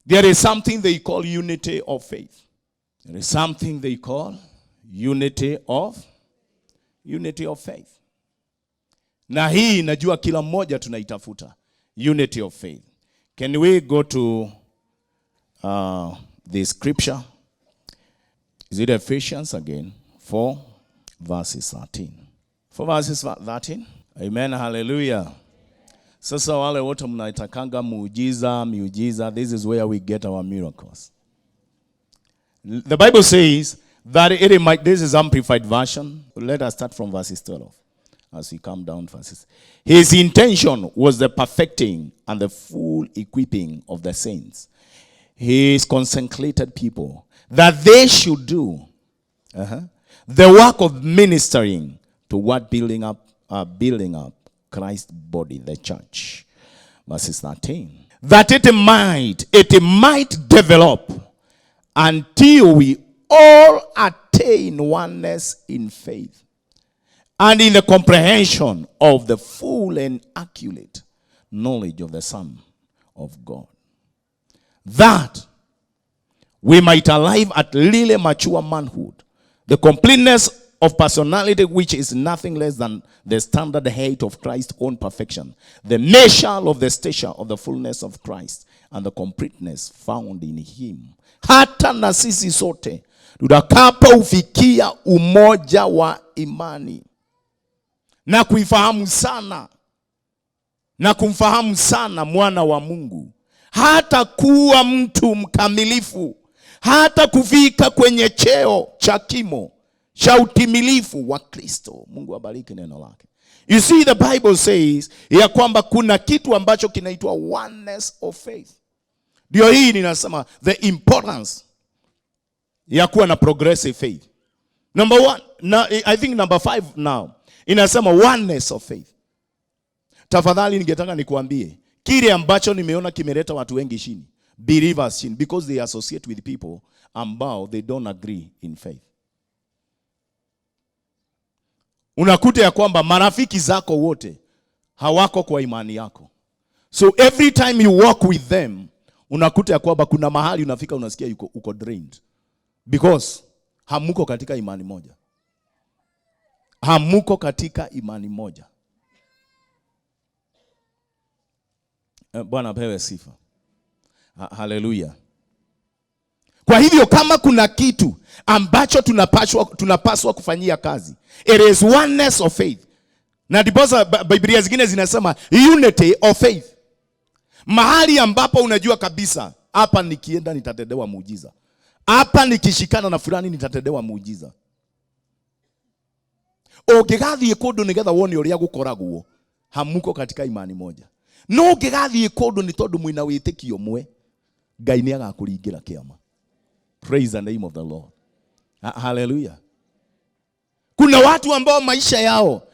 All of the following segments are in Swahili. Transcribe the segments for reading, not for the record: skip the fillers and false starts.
There is something they call unity of faith. There is something they call unity of faith. Na hii najua kila mmoja tunaitafuta. Unity of faith. Can we go to the scripture? Is it Ephesians again? 4 verses 13. 4 verses 13. Amen. Hallelujah. Sasa wale wote mnaitakanga miujiza, this is where we get our miracles. The Bible says that it might, this is amplified version. Let us start from verses 12 as we come down verses. His intention was the perfecting and the full equipping of the saints, his consecrated people, that they should do the work of ministering toward building up Christ's body, the church. Verses 13. That it might develop until we all attain oneness in faith and in the comprehension of the full and accurate knowledge of the Son of God, that we might arrive at really mature manhood, the completeness of personality, which is nothing less than the standard height of Christ's own perfection, the measure of the stature of the fullness of Christ, and the completeness found in him. Hata na sisi sote tutakapo ufikia umoja wa imani na kuifahamu sana na kumfahamu sana mwana wa Mungu, hata kuwa mtu mkamilifu, hata kufika kwenye cheo cha kimo cha utimilifu wa Kristo. Mungu abariki neno lake. You see, the Bible says ya kwamba kuna kitu ambacho kinaitwa oneness of faith. Ndio hii ninasema the importance ya kuwa na progressive faith. Number 1, I think number 5 now. Inasema oneness of faith. Tafadhali ningetaka nikuambie kile ambacho nimeona kimeleta watu wengi chini. Believers chini, because they associate with people ambao they don't agree in faith. Unakuta ya kwamba marafiki zako wote hawako kwa imani yako. So every time you walk with them, unakuta ya kwamba kuna mahali unafika unasikia uko drained. Because hamuko katika imani moja. Hamuko katika imani moja. Bwana apewe sifa. Hallelujah. Kwa hivyo kama kuna kitu ambacho tunapaswa kufanyia kazi, it is oneness of faith. Na ndiposa Biblia zingine zinasema unity of faith. Mahali ambapo unajua kabisa hapa nikienda nitatendewa muujiza. Hapa nikishikana na fulani nitatendewa muujiza. Ũngĩgathiĩ kũndũ nĩgetha wone ũrĩa gũkoragwo, hamuko katika imani moja. No ũngĩgathiĩ kũndũ nĩ tondũ mwĩna wĩtĩkio ũmwe, Ngai nĩ agakũringĩra kĩama. Praise the name of the Lord. Hallelujah. Kuna watu ambao maisha yao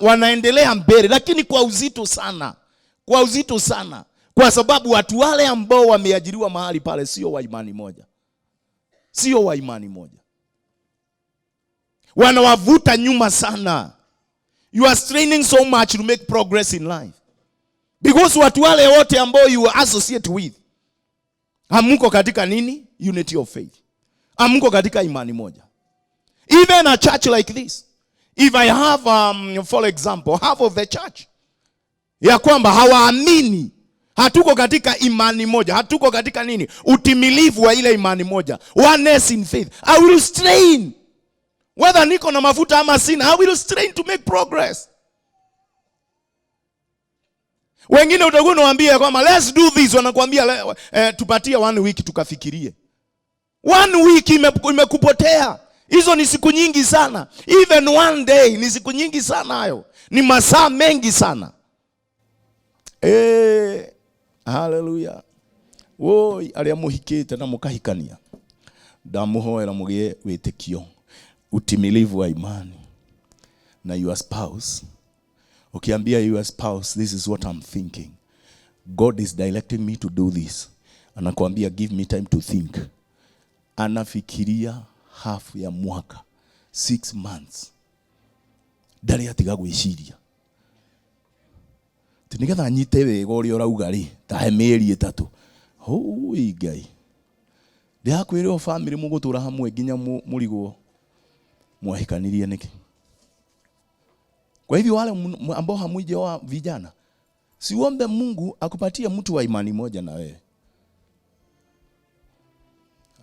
wanaendelea mbele, lakini kwa uzito sana. Kwa uzito sana. Kwa sababu watu wale ambao wameajiriwa mahali pale sio wa imani moja. Sio wa imani moja. Wanawavuta nyuma sana. You are straining so much to make progress in life. Because watu wale wote ambao you associate with, hamuko katika nini? Unity of faith. Hamuko katika imani moja. Even a church like this, if I have, for example, half of the church, ya kwamba hawaamini, hatuko katika imani moja, hatuko katika nini? Utimilifu wa ile imani moja. Oneness in faith. I will strain. Whether niko na mafuta ama sina, I will strain to make progress. Wengine utakuwa unawaambia kwamba let's do this, wanakuambia tupatie 1 week tukafikirie. 1 week imekupotea. Hizo ni siku nyingi sana. Even 1 day ni siku nyingi sana hayo. Ni masaa mengi sana. Hallelujah. Woi, aria muhikite na mukahikania. Ndamuhoera mugie wĩtĩkio, utimilivu wa imani na your spouse. Ukiambia your spouse, this is what I'm thinking, God is directing me to do this, anakuambia give me time to think, anafikiria half ya mwaka, 6 months, ndari atiga gwĩciria tinigetha nyite wega ũrĩa ũrauga rĩ ta mĩeri 3 Hui Ngai. Ndiakwĩrwo family mũgũtũra hamwe nginya mũrigwo mwahikanirie niki. Kwa hivyo wale ambao hamwije wa vijana, siombe Mungu akupatie mtu wa imani moja na wewe.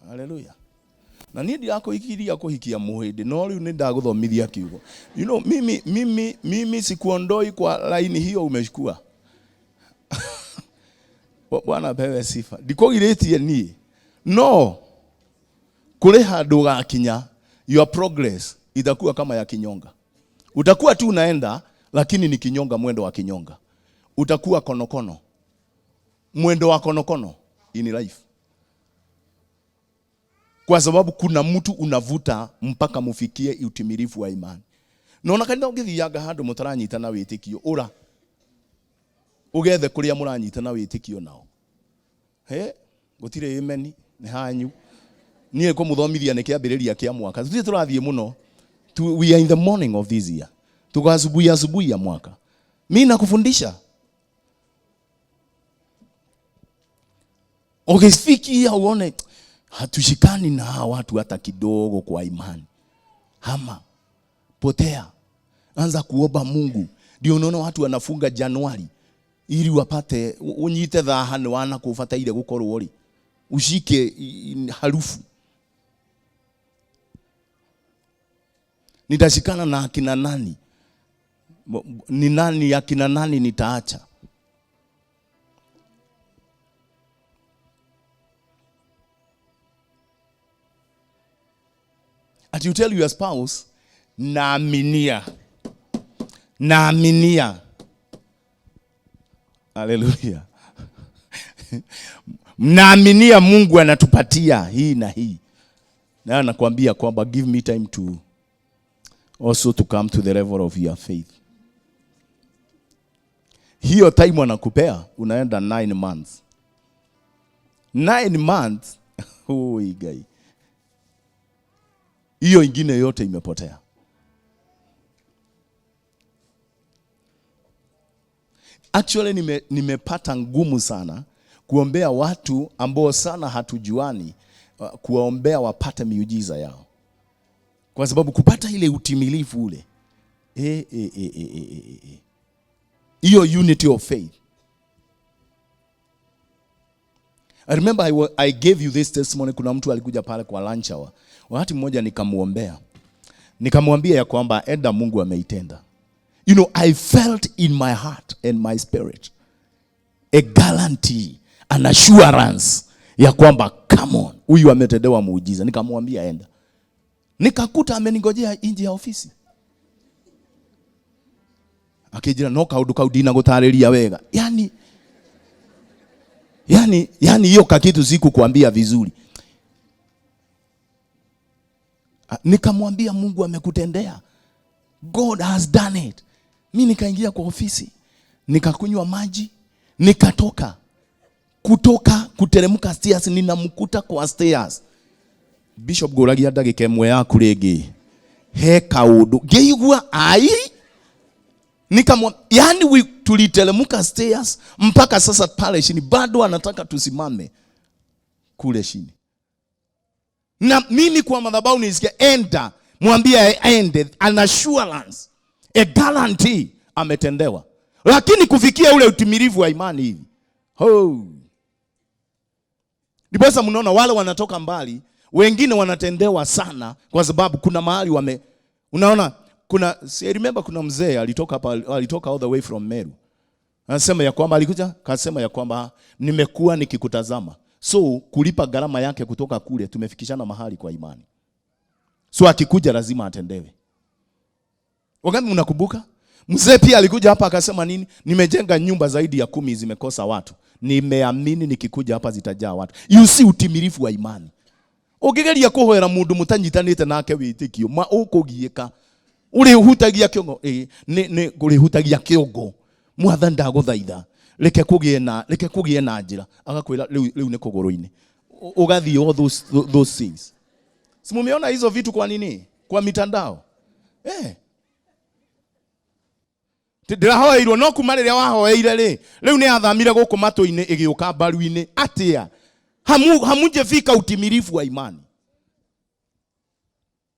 Hallelujah. Na nidi yako ikiria kuhikia muhindi no riu ni ndaguthomithia kiugo. You know, mimi sikuondoi kwa line hiyo umeshukua. Bwana pewe sifa. Ndikogiritie ni. No. Kule handu gakinya your progress itakuwa kama ya kinyonga. Utakuwa tu unaenda lakini ni kinyonga, mwendo wa kinyonga. Utakuwa konokono. Mwendo wa konokono in life. Kwa sababu kuna mtu unavuta mpaka mufikie utimilifu wa imani. Naona kanitha ungithiaga handu mutaranyitana witikio ura ugethe kuria muranyitana witikio nao. He gutire imeni ni hanyu nie ko muthomithia ne kiambiriria kia mwaka tuti turathie muno we are in the morning of this year asubuhi ya mwaka. Mimi nakufundisha ukifikia uone hatushikani na watu hata kidogo kwa imani. Hama potea. Anza kuomba Mungu. Ndio unaona watu wanafunga Januari ili wapate unyite thahane wana kufuata ile gukorwo ri. Ushike harufu. Nitashikana na akina nani? Ni nani akina nani nitaacha? As you tell your spouse, naaminia. Hallelujah. Naaminia Mungu anatupatia hii na hii. Na nakwambia kwamba give me time to also to come to the level of your faith. Hiyo time wanakupea unaenda 9 months. 9 months. Oh Ngai. Hiyo ingine yote imepotea. Actually nimepata ngumu sana kuombea watu ambao sana hatujuani, kuwaombea wapate miujiza yao. Kwa sababu kupata ile utimilifu ule. Hiyo unity of faith. I remember I gave you this testimony. Kuna mtu alikuja pale kwa lunch hour. Wakati mmoja nikamuombea. Nikamwambia ya kwamba enda Mungu ameitenda. You know, I felt in my heart and my spirit a guarantee, an assurance ya kwamba come on, huyu ametendewa muujiza. Nikamwambia enda. Nikakuta ameningojea nje ya ofisi. Akijira no kaundu kaudina gutariria wega. Yani hiyo kakitu siku kuambia vizuri. Nikamwambia Mungu amekutendea. God has done it. Mimi nikaingia kwa ofisi, nikakunywa maji, nikatoka. Kuteremka stairs ninamkuta kwa stairs. Bishop Goragia ndagika imwe ya kurege. He kaundu ngeigua ai. Yani tuliteremka stairs mpaka sasa pale chini bado anataka tusimame kule chini. Na mimi kwa madhabahu nisikia enda, mwambie aende, an assurance, a guarantee ametendewa. Lakini kufikia ule utimilifu wa imani hivi. Ndiposa mnaona wale wanatoka mbali, wengine wanatendewa sana kwa sababu kuna mahali unaona I remember kuna mzee alitoka all the way from Meru. Anasema ya kwamba alikuja, akasema ya kwamba nimekuwa nikikutazama. So kulipa gharama yake kutoka kule tumefikishana mahali kwa imani. So akikuja lazima atendewe. Wakati mnakumbuka? Mzee pia alikuja hapa akasema nini? Nimejenga nyumba zaidi ya 10 zimekosa watu. Nimeamini nikikuja hapa zitajaa watu. You see utimilifu wa imani. Ukigeria kuhoera mundu mutanyitanite nake witikio, ma ukugieka. Uri hutagia kiongo, ne uri hutagia kiongo. Mwathani ndaguthaitha. Reke kugie na njira. Agakwira riu ne kuguru-ini. Ugathi all those things. Simumeona hizo vitu kwa nini? Kwa mitandao. Ndirahoeirwo no kuma riria wahoeire ri. Riu ni athamire guku matu-ini igiuka mbaru-ini. Atia. hamujafika utimilifu wa imani.